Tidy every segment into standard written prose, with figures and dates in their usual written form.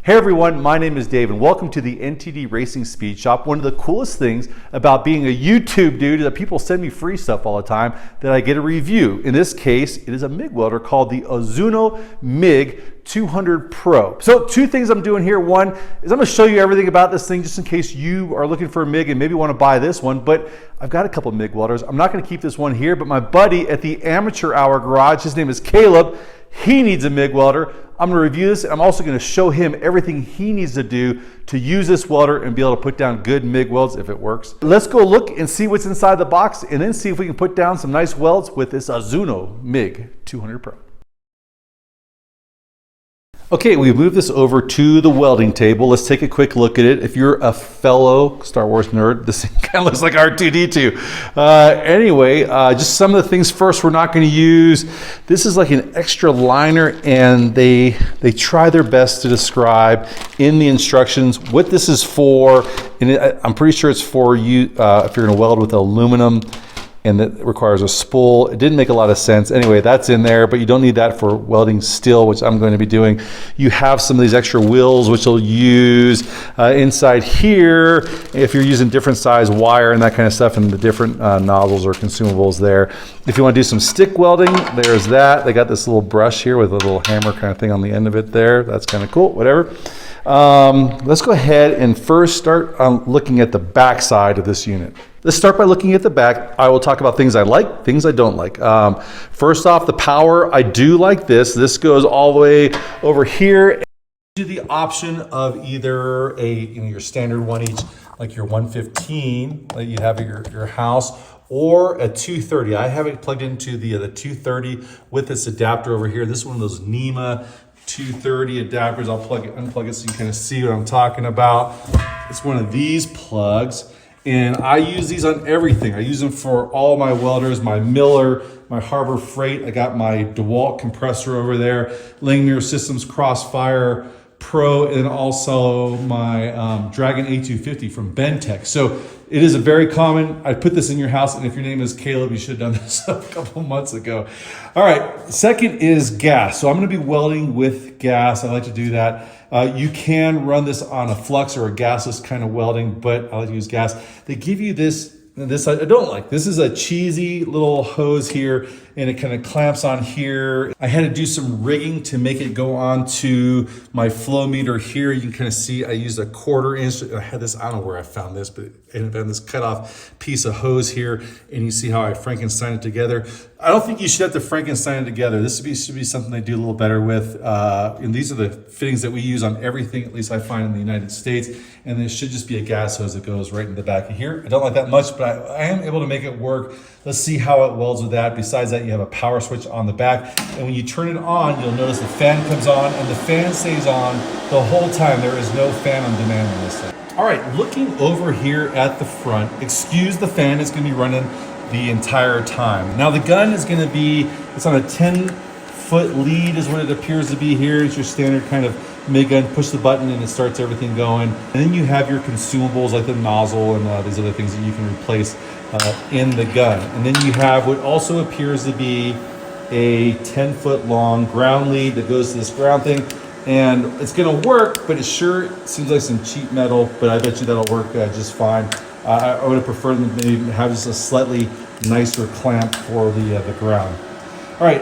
Hey everyone, my name is Dave and welcome to the NTD Racing Speed Shop. One of the coolest things about being a YouTube dude is that people send me free stuff all the time that I get a review. In this case, it is a MIG welder called the AZZUNO MIG 200 Pro. So two things I'm doing here. One is I'm going to show you everything about this thing just in case you are looking for a MIG and maybe want to buy this one, but I've got a couple of MIG welders. I'm not going to keep this one here, but my buddy at the Amateur Hour Garage, his name is Caleb, he needs a MIG welder. I'm going to review this. I'm also going to show him everything he needs to do to use this welder and be able to put down good MIG welds if it works. Let's go look and see what's inside the box and then see if we can put down some nice welds with this AZZUNO MIG 200 Pro. Okay, we've moved this over to the welding table. Let's take a quick look at it. If you're a fellow Star Wars nerd, this kind of looks like R2-D2. Anyway, just some of the things first we're not going to use. This is like an extra liner, and they try their best to describe in the instructions what this is for. And I'm pretty sure it's for you if you're going to weld with aluminum, and that requires a spool. It didn't make a lot of sense. Anyway, that's in there, but you don't need that for welding steel, which I'm going to be doing. You have some of these extra wheels, which you'll use inside here if you're using different size wire and that kind of stuff, and the different nozzles or consumables there. If you want to do some stick welding, there's that. They got this little brush here with a little hammer kind of thing on the end of it there. That's kind of cool, whatever. Let's go ahead and first start looking at the back side of this unit. Let's start by looking at the back. I will talk about things I like, things I don't like. First off, the power, I do like this. This goes all the way over here to the option of either your standard 1H, like your 115 that you have at your house, or a 230. I have it plugged into the 230 with this adapter over here. This is one of those NEMA 230 adapters. I'll unplug it so you can kind of see what I'm talking about. It's one of these plugs. And I use these on everything. I use them for all my welders, my Miller, my Harbor Freight. I got my DeWalt compressor over there, Langmuir Systems Crossfire Pro, and also my Dragon A250 from Bentech. So it is a very common, I put this in your house, and if your name is Caleb, you should have done this a couple months ago. All right, second is gas. So I'm gonna be welding with gas. I like to do that. You can run this on a flux or a gasless kind of welding, but I like to use gas. They give you this I don't like. This is a cheesy little hose here, and it kind of clamps on here. I had to do some rigging to make it go on to my flow meter here. You can kind of see I used a 1/4 inch. I had this, I don't know where I found this, but I ended up having this cut off piece of hose here, and you see how I Frankenstein it together. I don't think you should have to Frankenstein it together. This should be something they do a little better with. And these are the fittings that we use on everything, at least I find in the United States. And this should just be a gas hose that goes right in the back of here. I don't like that much, but I am able to make it work. Let's see how it welds with that. Besides that, you have a power switch on the back. And when you turn it on, you'll notice the fan comes on, and the fan stays on the whole time. There is no fan on demand on this thing. All right, looking over here at the front, excuse the fan, it's gonna be running the entire time. Now the gun is gonna be, it's on a 10-foot lead is what it appears to be here. It's your standard kind of MIG gun. Push the button and it starts everything going. And then you have your consumables like the nozzle and these other things that you can replace in the gun. And then you have what also appears to be a 10-foot long ground lead that goes to this ground thing. And it's gonna work, but it sure seems like some cheap metal, but I bet you that'll work just fine. I would have preferred them to maybe have just a slightly nicer clamp for the ground. All right,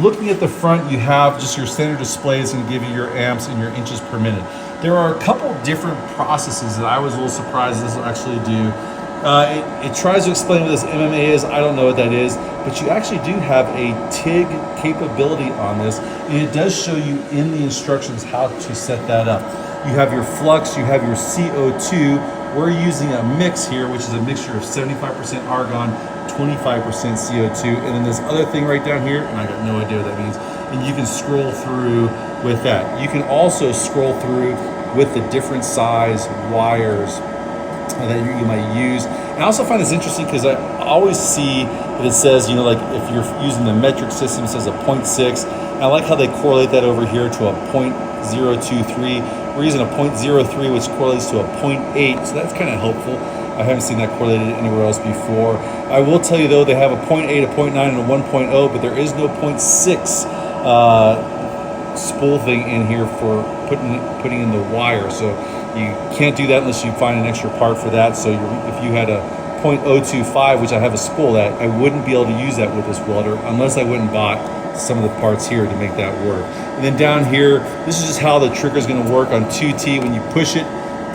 looking at the front, you have just your standard display. It's gonna give you your amps and your inches per minute. There are a couple different processes that I was a little surprised this will actually do. It tries to explain what this MMA is. I don't know what that is, but you actually do have a TIG capability on this, and it does show you in the instructions how to set that up. You have your flux, you have your CO2. We're using a mix here, which is a mixture of 75% argon, 25% CO2, and then this other thing right down here, and I got no idea what that means, and you can scroll through with that. You can also scroll through with the different size wires that you might use. And I also find this interesting because I always see that it says, like if you're using the metric system, it says a 0.6. I like how they correlate that over here to a 0.023. We're using a 0.03, which correlates to a 0.8, so that's kind of helpful. I haven't seen that correlated anywhere else before. I will tell you though, they have a 0.8, a 0.9, and a 1.0, but there is no 0.6 spool thing in here for putting in the wire. So you can't do that unless you find an extra part for that. So if you had a .025, which I have a spool at, I wouldn't be able to use that with this welder unless I went and bought some of the parts here to make that work. And then down here, this is just how the trigger is going to work on 2T. When you push it,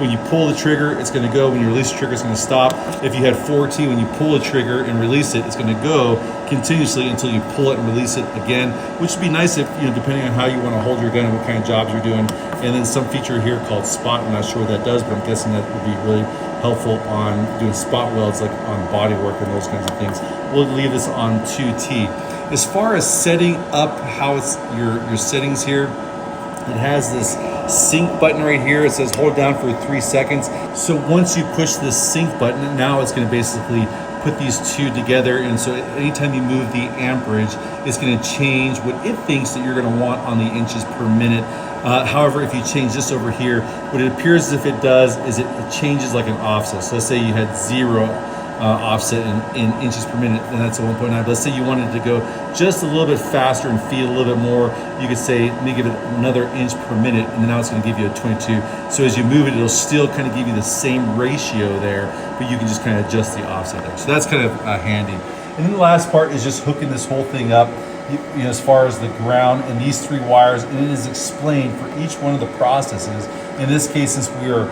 when you pull the trigger, it's going to go. When you release the trigger, it's going to stop. If you had 4T, when you pull the trigger and release it, it's going to go continuously until you pull it and release it again, which would be nice if, depending on how you want to hold your gun and what kind of jobs you're doing. And then some feature here called spot. I'm not sure what that does, but I'm guessing that would be really helpful on doing spot welds, like on body work and those kinds of things. We'll leave this on 2T. As far as setting up how it's your settings here, it has this sync button right here. It says hold down for 3 seconds. So once you push this sync button, now it's going to basically put these two together. And so anytime you move the amperage, it's going to change what it thinks that you're going to want on the inches per minute. However, if you change this over here, what it appears as if it does is it changes like an offset. So let's say you had 0 offset in inches per minute, and that's a 1.9. But let's say you wanted to go just a little bit faster and feed a little bit more. You could say, let me give it another inch per minute, and now it's going to give you a 22. So as you move it, it'll still kind of give you the same ratio there, but you can just kind of adjust the offset there. So that's kind of handy. And then the last part is just hooking this whole thing up, as far as the ground and these 3 wires, and it is explained for each one of the processes. In this case, since we are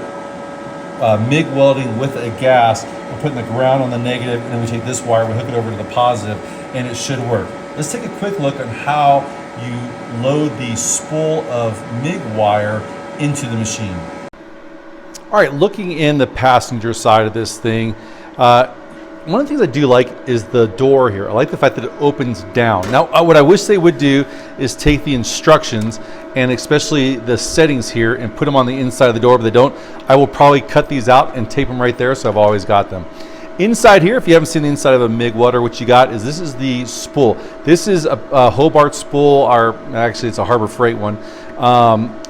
MIG welding with a gas, we're putting the ground on the negative, and then we take this wire, we hook it over to the positive, and it should work. Let's take a quick look on how you load the spool of MIG wire into the machine. All right, looking in the passenger side of this thing, one of the things I do like is the door here. I like the fact that it opens down. Now, what I wish they would do is take the instructions and especially the settings here and put them on the inside of the door, but they don't. I will probably cut these out and tape them right there, so I've always got them. Inside here, if you haven't seen the inside of a MIG welder, what you got is this is the spool. This is a Hobart spool, or actually it's a Harbor Freight one.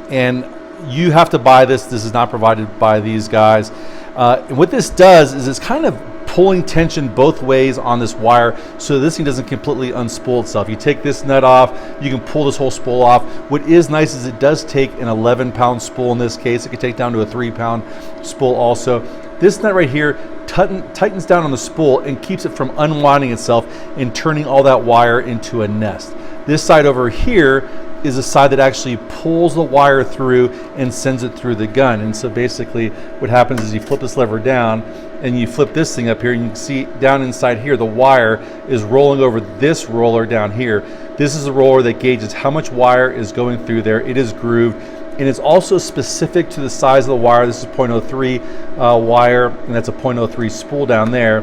And you have to buy this. This is not provided by these guys. And what this does is it's kind of pulling tension both ways on this wire so this thing doesn't completely unspool itself. You take this nut off, you can pull this whole spool off. What is nice is it does take an 11-pound spool in this case. It could take down to a 3-pound spool also. This nut right here tightens down on the spool and keeps it from unwinding itself and turning all that wire into a nest. This side over here is a side that actually pulls the wire through and sends it through the gun. And so basically what happens is you flip this lever down and you flip this thing up here, and you can see down inside here the wire is rolling over this roller down here. This is a roller that gauges how much wire is going through there. It is grooved, and it's also specific to the size of the wire. This is 0.03 wire, and that's a 0.03 spool down there.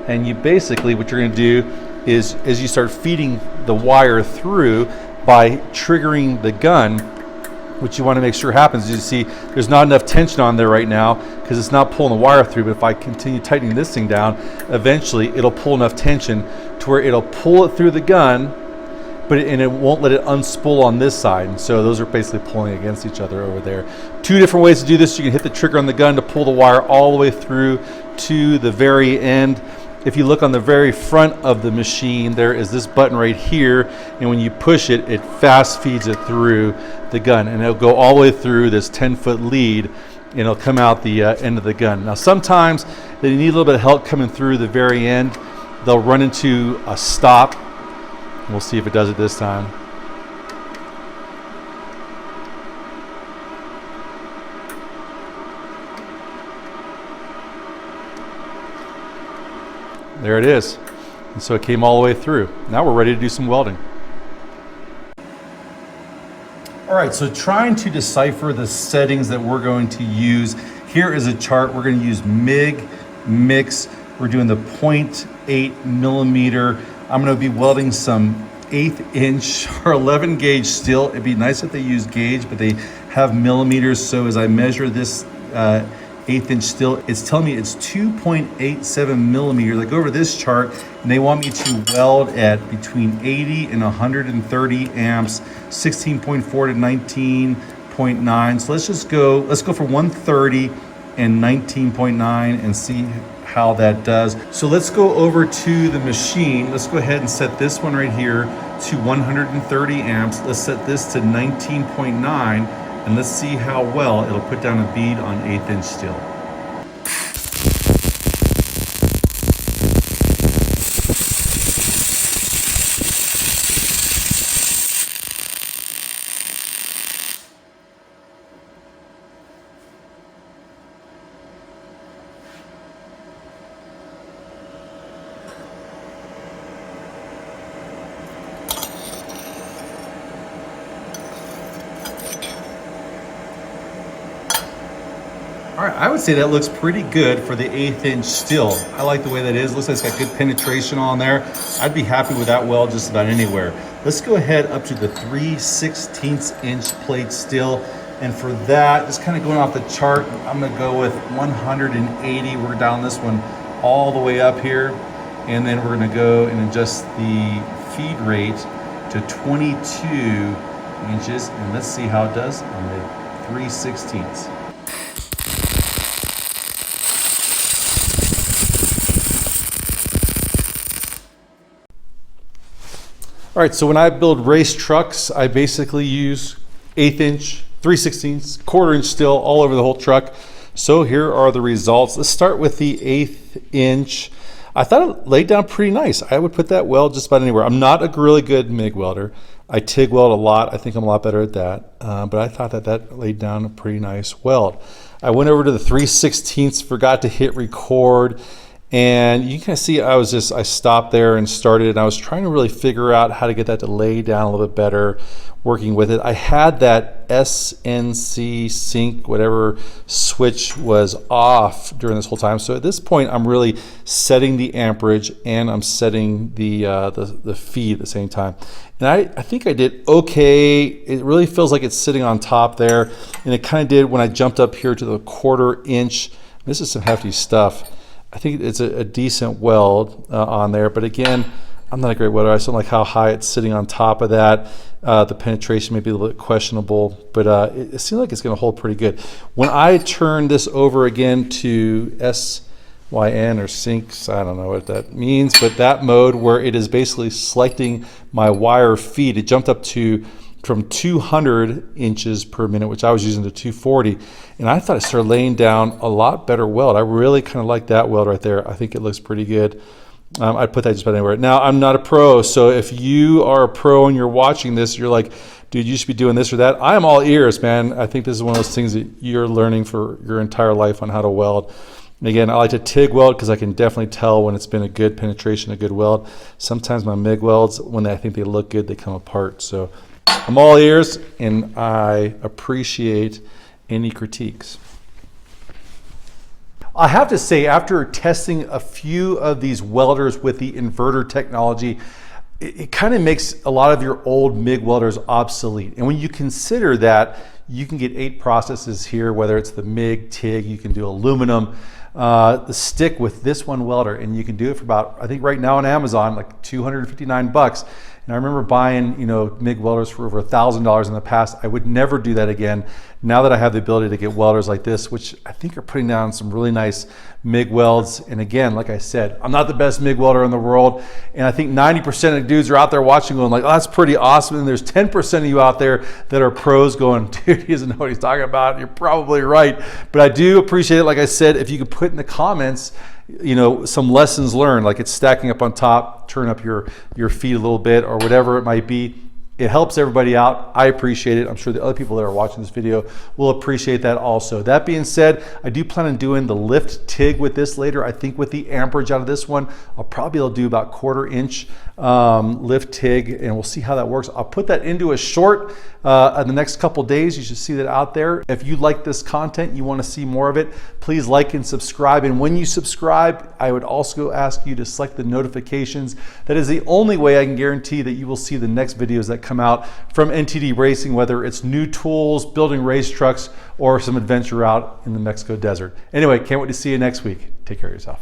And you basically, what you're going to do is, as you start feeding the wire through by triggering the gun, what you want to make sure happens is, you see there's not enough tension on there right now because it's not pulling the wire through, but if I continue tightening this thing down, eventually it'll pull enough tension to where it'll pull it through the gun, but it won't let it unspool on this side. And so those are basically pulling against each other over there. 2 different ways to do this. You can hit the trigger on the gun to pull the wire all the way through to the very end. If you look on the very front of the machine, there is this button right here, and when you push it, it fast feeds it through the gun, and it'll go all the way through this 10-foot lead, and it'll come out the end of the gun. Now sometimes they need a little bit of help coming through the very end. They'll run into a stop. We'll see if it does it this time. There it is. And so it came all the way through. Now we're ready to do some welding. All right, so trying to decipher the settings that we're going to use. Here is a chart. We're going to use MIG mix. We're doing the 0.8 millimeter. I'm going to be welding some 1/8 inch or 11 gauge steel. It'd be nice if they use gauge, but they have millimeters. So as I measure this 1/8 inch steel, it's telling me it's 2.87 millimeters. I go over this chart and they want me to weld at between 80 and 130 amps, 16.4 to 19.9. So let's go for 130 and 19.9 and see how that does. So let's go over to the machine. Let's go ahead and set this one right here to 130 amps. Let's set this to 19.9. and let's see how well it'll put down a bead on 1/8 inch steel. All right, I would say that looks pretty good for the 1/8 inch steel. I like the way that is. Looks like it's got good penetration on there. I'd be happy with that weld just about anywhere. Let's go ahead up to the 3/16 inch plate steel. And for that, just kind of going off the chart, I'm gonna go with 180. We're down this one all the way up here. And then we're gonna go and adjust the feed rate to 22 inches. And let's see how it does on the 3/16. All right, so when I build race trucks, I basically use 1/8 inch, 3/16, 1/4 inch steel all over the whole truck. So here are the results. Let's start with the 1/8 inch. I thought it laid down pretty nice. I would put that weld just about anywhere. I'm not a really good MIG welder. I TIG weld a lot. I think I'm a lot better at that. But I thought that laid down a pretty nice weld. I went over to the 3/16, forgot to hit record. And you can see I stopped there and started, and I was trying to really figure out how to get that to lay down a little bit better, working with it. I had that SNC sync, whatever switch was off during this whole time. So at this point, I'm really setting the amperage and I'm setting the feed at the same time. And I think I did okay. It really feels like it's sitting on top there. And it kind of did when I jumped up here to the 1/4 inch. This is some hefty stuff. I think it's a decent weld on there, but again, I'm not a great welder. I just don't like how high it's sitting on top of that. The penetration may be a little bit questionable, but it seems like it's going to hold pretty good. When I turn this over again to SYN or syncs, I don't know what that means, but that mode where it is basically selecting my wire feed, it jumped up to from 200 inches per minute, which I was using to 240. And I thought it started laying down a lot better weld. I really kind of like that weld right there. I think it looks pretty good. I'd put that just about anywhere. Now, I'm not a pro, so if you are a pro and you're watching this, you're like, dude, you should be doing this or that. I am all ears, man. I think this is one of those things that you're learning for your entire life on how to weld. And again, I like to TIG weld because I can definitely tell when it's been a good penetration, a good weld. Sometimes my MIG welds, when I think they look good, they come apart. So I'm all ears, and I appreciate any critiques. I have to say, after testing a few of these welders with the inverter technology, it kind of makes a lot of your old MIG welders obsolete. And when you consider that you can get 8 processes here, whether it's the MIG, TIG, you can do aluminum, the stick with this one welder, and you can do it for about, I think right now on Amazon, like $259. And I remember buying, MIG welders for over $1,000 in the past. I would never do that again. Now that I have the ability to get welders like this, which I think are putting down some really nice MIG welds. And again, like I said, I'm not the best MIG welder in the world. And I think 90% of dudes are out there watching going like, oh, that's pretty awesome. And there's 10% of you out there that are pros going, dude, he doesn't know what he's talking about. You're probably right. But I do appreciate it. Like I said, if you could put in the comments, some lessons learned, like it's stacking up on top, turn up your feet a little bit or whatever it might be. It helps everybody out. I appreciate it. I'm sure the other people that are watching this video will appreciate that also. That being said, I do plan on doing the lift TIG with this later. I think with the amperage out of this one, I'll probably be able to do about 1/4 inch lift TIG, and we'll see how that works. I'll put that into a short in the next couple days. You should see that out there. If you like this content, you want to see more of it, please like and subscribe. And when you subscribe, I would also ask you to select the notifications. That is the only way I can guarantee that you will see the next videos that come out from NTD Racing, whether it's new tools, building race trucks, or some adventure out in the Mexico desert. Anyway, can't wait to see you next week. Take care of yourself.